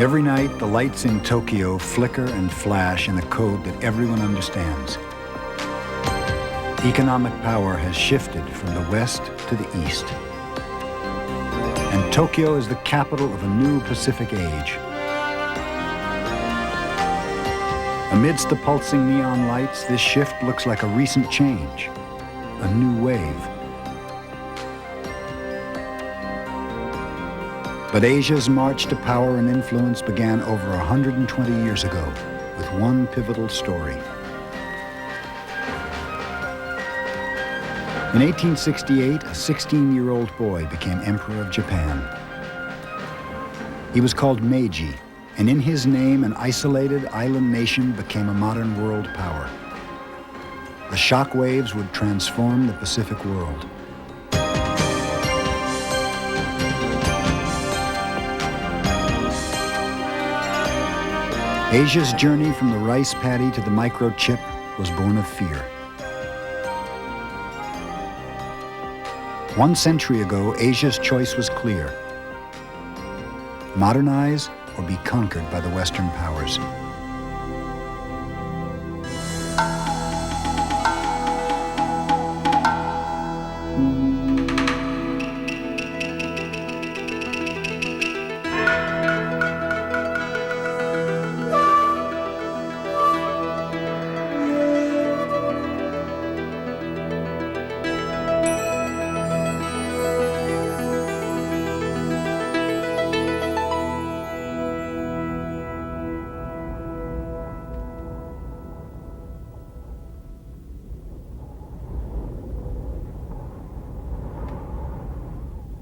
Every night, the lights in Tokyo flicker and flash in a code that everyone understands. Economic power has shifted from the west to the east. And Tokyo is the capital of a new Pacific age. Amidst the pulsing neon lights, this shift looks like a recent change, a new wave. But Asia's march to power and influence began over 120 years ago with one pivotal story. In 1868, a 16-year-old boy became Emperor of Japan. He was called Meiji, and in his name, an isolated island nation became a modern world power. The shock waves would transform the Pacific world. Asia's journey from the rice paddy to the microchip was born of fear. 1 century ago, Asia's choice was clear: modernize or be conquered by the Western powers.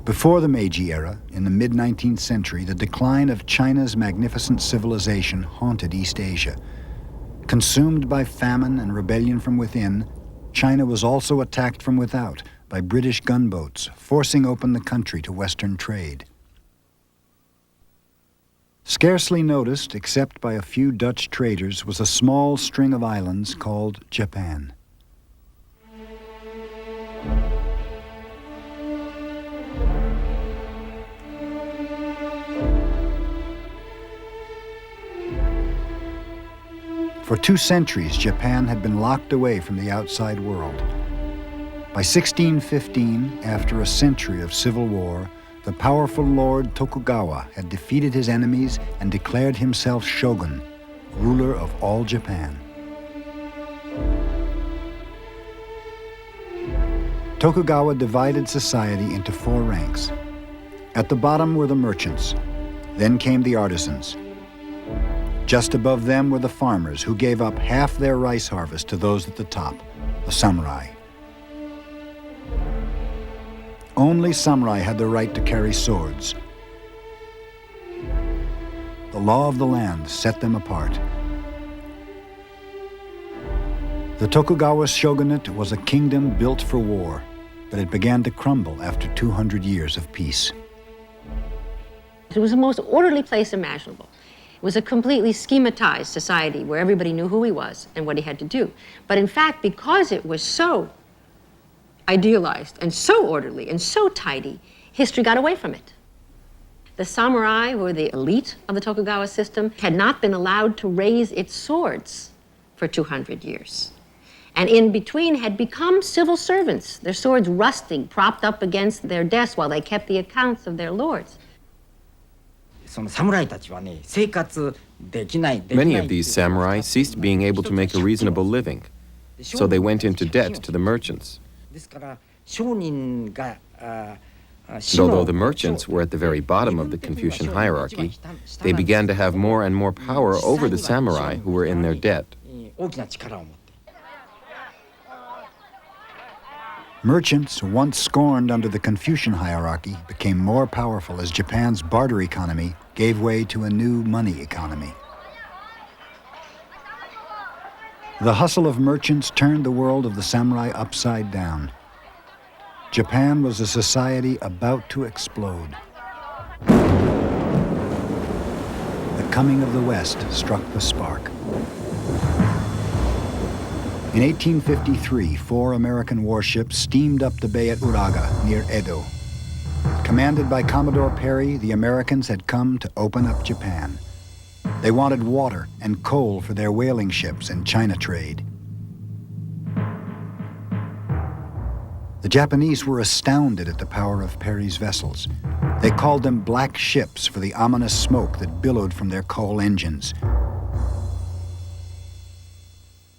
Before the Meiji era, in the mid-19th century, the decline of China's magnificent civilization haunted East Asia. Consumed by famine and rebellion from within, China was also attacked from without by British gunboats, forcing open the country to Western trade. Scarcely noticed, except by a few Dutch traders, was a small string of islands called Japan. For 2 centuries, Japan had been locked away from the outside world. By 1615, after a century of civil war, the powerful Lord Tokugawa had defeated his enemies and declared himself shogun, ruler of all Japan. Tokugawa divided society into 4 ranks. At the bottom were the merchants. Then came the artisans. Just above them were the farmers, who gave up half their rice harvest to those at the top, the samurai. Only samurai had the right to carry swords. The law of the land set them apart. The Tokugawa shogunate was a kingdom built for war, but it began to crumble after 200 years of peace. It was the most orderly place imaginable. It was a completely schematized society where everybody knew who he was and what he had to do. But in fact, because it was so idealized and so orderly and so tidy, history got away from it. The samurai, who were the elite of the Tokugawa system, had not been allowed to raise its swords for 200 years. And in between had become civil servants, their swords rusting, propped up against their desks while they kept the accounts of their lords. Many of these samurai ceased being able to make a reasonable living, so they went into debt to the merchants. And although the merchants were at the very bottom of the Confucian hierarchy, they began to have more and more power over the samurai who were in their debt. Merchants, once scorned under the Confucian hierarchy, became more powerful as Japan's barter economy gave way to a new money economy. The hustle of merchants turned the world of the samurai upside down. Japan was a society about to explode. The coming of the West struck the spark. In 1853, 4 American warships steamed up the bay at Uraga, near Edo. Commanded by Commodore Perry, the Americans had come to open up Japan, They wanted water and coal for their whaling ships and China trade. The Japanese were astounded at the power of Perry's vessels. They called them black ships for the ominous smoke that billowed from their coal engines.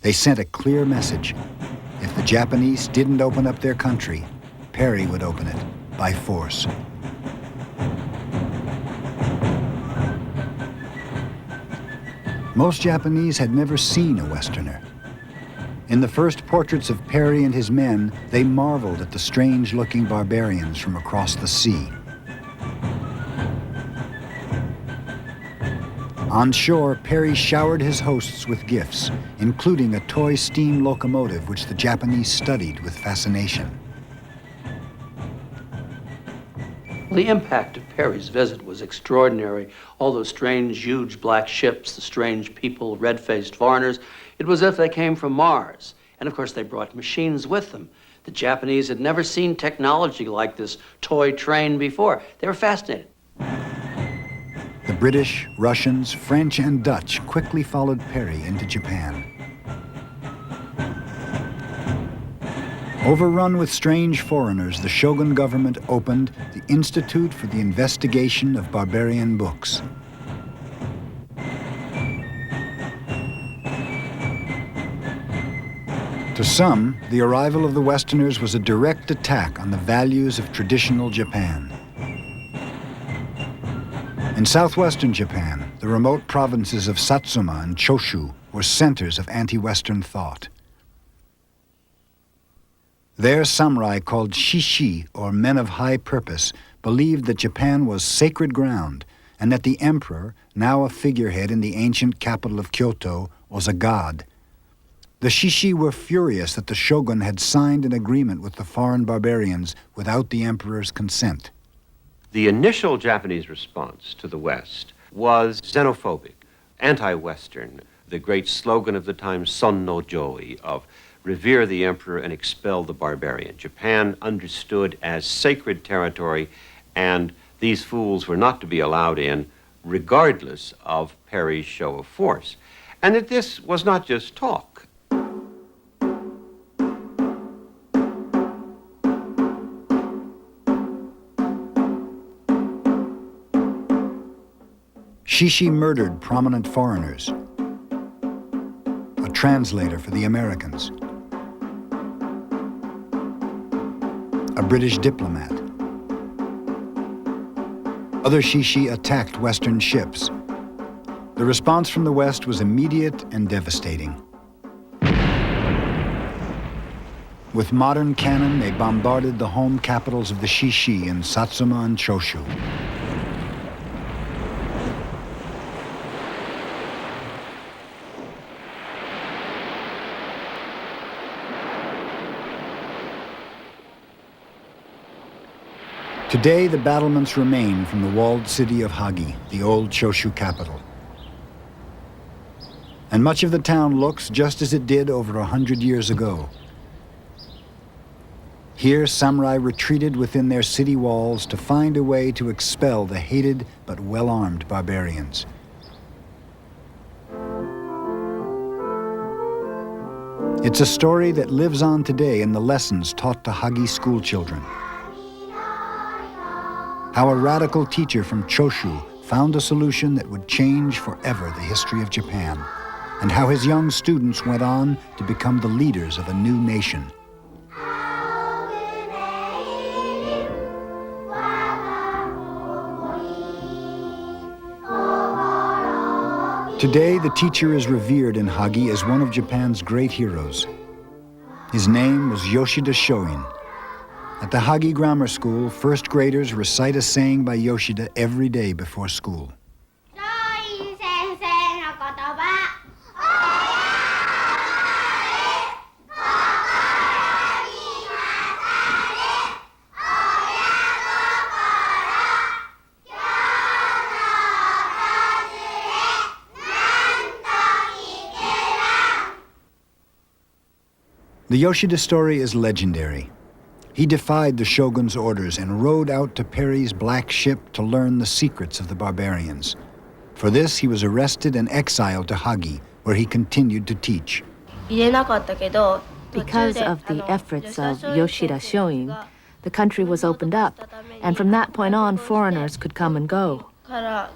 They sent a clear message. If the Japanese didn't open up their country, Perry would open it by force. Most Japanese had never seen a Westerner. In the first portraits of Perry and his men, they marveled at the strange-looking barbarians from across the sea. On shore, Perry showered his hosts with gifts, including a toy steam locomotive which the Japanese studied with fascination. The impact of Perry's visit was extraordinary. All those strange, huge black ships, the strange people, red-faced foreigners, it was as if they came from Mars. And of course, they brought machines with them. The Japanese had never seen technology like this toy train before. They were fascinated. The British, Russians, French, and Dutch quickly followed Perry into Japan. Overrun with strange foreigners, the Shogun government opened the Institute for the Investigation of Barbarian Books. To some, the arrival of the Westerners was a direct attack on the values of traditional Japan. In southwestern Japan, the remote provinces of Satsuma and Choshu were centers of anti-Western thought. Their samurai, called shishi, or men of high purpose, believed that Japan was sacred ground and that the emperor, now a figurehead in the ancient capital of Kyoto, was a god. The shishi were furious that the shogun had signed an agreement with the foreign barbarians without the emperor's consent. The initial Japanese response to the West was xenophobic, anti-Western. The great slogan of the time, Son no Joi, of revere the emperor and expel the barbarian. Japan understood as sacred territory, and these fools were not to be allowed in, regardless of Perry's show of force. And that this was not just talk. Shishi murdered prominent foreigners, a translator for the Americans, a British diplomat. Other shishi attacked Western ships. The response from the West was immediate and devastating. With modern cannon, they bombarded the home capitals of the shishi in Satsuma and Choshu. Today, the battlements remain from the walled city of Hagi, the old Choshu capital. And much of the town looks just as it did over 100 years ago. Here, samurai retreated within their city walls to find a way to expel the hated but well-armed barbarians. It's a story that lives on today in the lessons taught to Hagi school children. How a radical teacher from Choshu found a solution that would change forever the history of Japan, and how his young students went on to become the leaders of a new nation. Today, the teacher is revered in Hagi as one of Japan's great heroes. His name was Yoshida Shoin. At the Hagi Grammar School, first graders recite a saying by Yoshida every day before school. The Yoshida story is legendary. He defied the shogun's orders and rowed out to Perry's black ship to learn the secrets of the barbarians. For this, he was arrested and exiled to Hagi, where he continued to teach. Because of the efforts of Yoshida Shoin, the country was opened up, and from that point on, foreigners could come and go. Now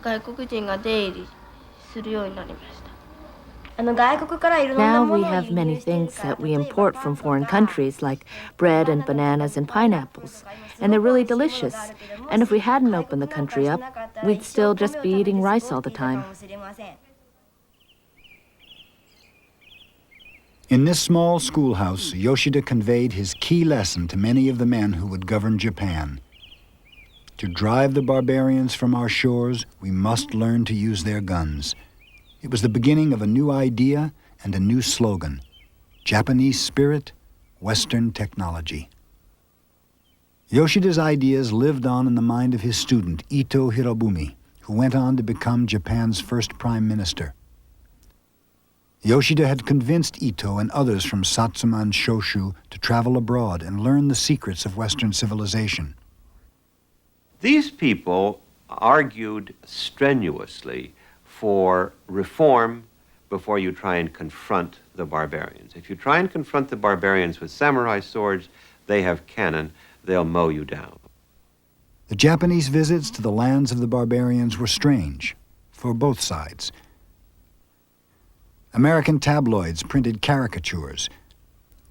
we have many things that we import from foreign countries, like bread and bananas and pineapples, and they're really delicious. And if we hadn't opened the country up, we'd still just be eating rice all the time. In this small schoolhouse, Yoshida conveyed his key lesson to many of the men who would govern Japan. To drive the barbarians from our shores, we must learn to use their guns. It was the beginning of a new idea and a new slogan: Japanese spirit, Western technology. Yoshida's ideas lived on in the mind of his student, Ito Hirobumi, who went on to become Japan's first prime minister. Yoshida had convinced Ito and others from Satsuma and Shoshu to travel abroad and learn the secrets of Western civilization. These people argued strenuously for reform before you try and confront the barbarians. If you try and confront the barbarians with samurai swords, they have cannon, they'll mow you down. The Japanese visits to the lands of the barbarians were strange, for both sides. American tabloids printed caricatures.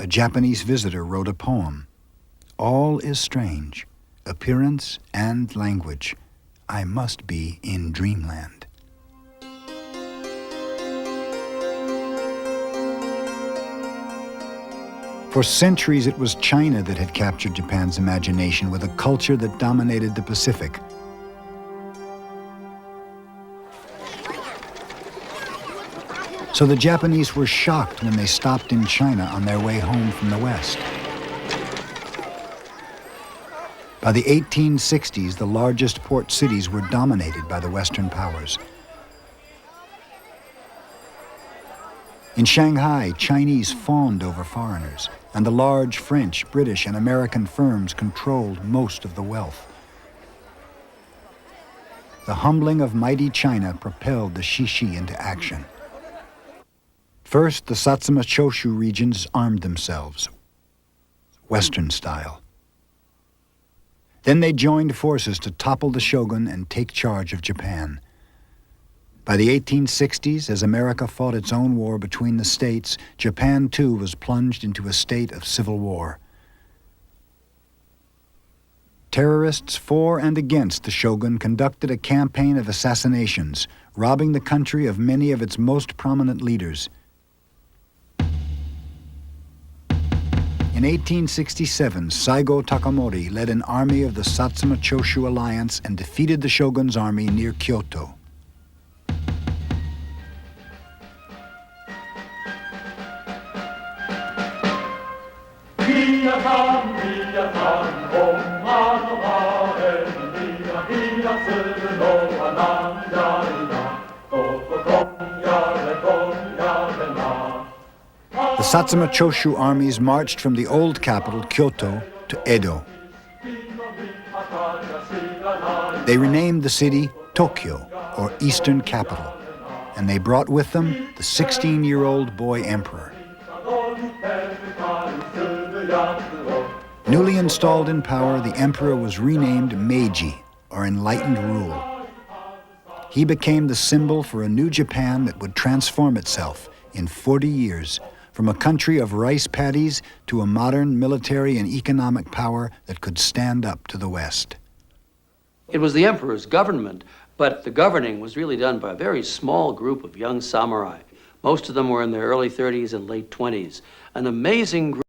A Japanese visitor wrote a poem. All is strange, appearance and language. I must be in dreamland. For centuries, it was China that had captured Japan's imagination with a culture that dominated the Pacific. So the Japanese were shocked when they stopped in China on their way home from the West. By the 1860s, the largest port cities were dominated by the Western powers. In Shanghai, Chinese fawned over foreigners, and the large French, British, and American firms controlled most of the wealth. The humbling of mighty China propelled the Shishi into action. First, the Satsuma Choshu regions armed themselves, Western style. Then they joined forces to topple the shogun and take charge of Japan. By the 1860s, as America fought its own war between the states, Japan too was plunged into a state of civil war. Terrorists for and against the shogun conducted a campaign of assassinations, robbing the country of many of its most prominent leaders. In 1867, Saigo Takamori led an army of the Satsuma Choshu alliance and defeated the shogun's army near Kyoto. The Satsuma Choshu armies marched from the old capital, Kyoto, to Edo. They renamed the city Tokyo, or Eastern Capital, and they brought with them the 16-year-old boy emperor. Newly installed in power, the emperor was renamed Meiji, or Enlightened Rule. He became the symbol for a new Japan that would transform itself in 40 years, from a country of rice paddies to a modern military and economic power that could stand up to the West. It was the emperor's government, but the governing was really done by a very small group of young samurai. Most of them were in their early 30s and late 20s. An amazing group.